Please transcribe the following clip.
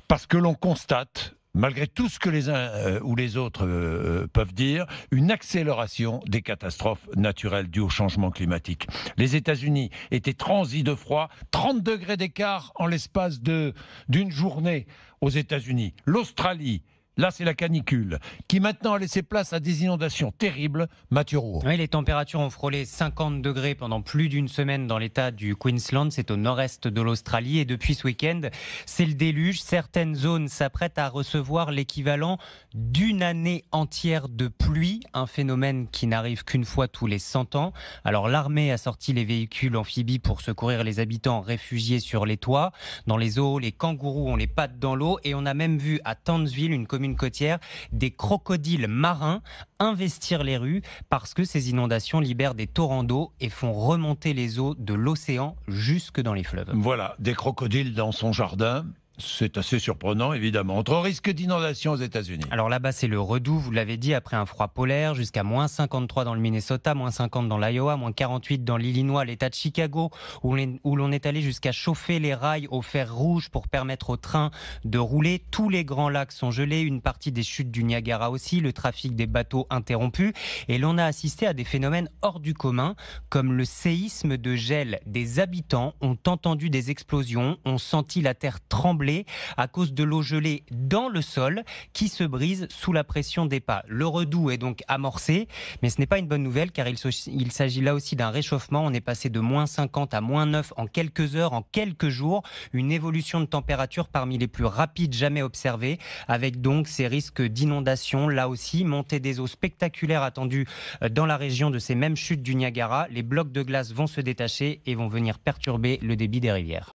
Parce que l'on constate, malgré tout ce que les uns ou les autres peuvent dire, une accélération des catastrophes naturelles dues au changement climatique. Les États-Unis étaient transis de froid, 30 degrés d'écart en l'espace d'une journée aux États-Unis. L'Australie, là c'est la canicule, qui maintenant a laissé place à des inondations terribles. Mathieu Rouault. Oui, les températures ont frôlé 50 degrés pendant plus d'une semaine dans l'état du Queensland, c'est au nord-est de l'Australie. Et depuis ce week-end, c'est le déluge. Certaines zones s'apprêtent à recevoir l'équivalent d'une année entière de pluie, un phénomène qui n'arrive qu'une fois tous les 100 ans. Alors l'armée a sorti les véhicules amphibies pour secourir les habitants réfugiés sur les toits. Dans les eaux, les kangourous ont les pattes dans l'eau et on a même vu à Townsville, une commune côtière, des crocodiles marins investir les rues parce que ces inondations libèrent des torrents d'eau et font remonter les eaux de l'océan jusque dans les fleuves. Voilà, des crocodiles dans son jardin. C'est assez surprenant, évidemment. Autre risque d'inondation aux États-Unis. Alors là-bas, c'est le redout, vous l'avez dit, après un froid polaire, jusqu'à moins 53 dans le Minnesota, moins 50 dans l'Iowa, moins 48 dans l'Illinois, l'État de Chicago, où l'on est allé jusqu'à chauffer les rails au fer rouge pour permettre aux trains de rouler. Tous les grands lacs sont gelés, une partie des chutes du Niagara aussi, le trafic des bateaux interrompu. Et l'on a assisté à des phénomènes hors du commun, comme le séisme de gel. Des habitants ont entendu des explosions, ont senti la terre trembler à cause de l'eau gelée dans le sol qui se brise sous la pression des pas. Le redout est donc amorcé, mais ce n'est pas une bonne nouvelle car il s'agit là aussi d'un réchauffement. On est passé de moins 50 à moins 9 en quelques heures, en quelques jours. Une évolution de température parmi les plus rapides jamais observées, avec donc ces risques d'inondation. Là aussi, montée des eaux spectaculaires attendues dans la région de ces mêmes chutes du Niagara. Les blocs de glace vont se détacher et vont venir perturber le débit des rivières.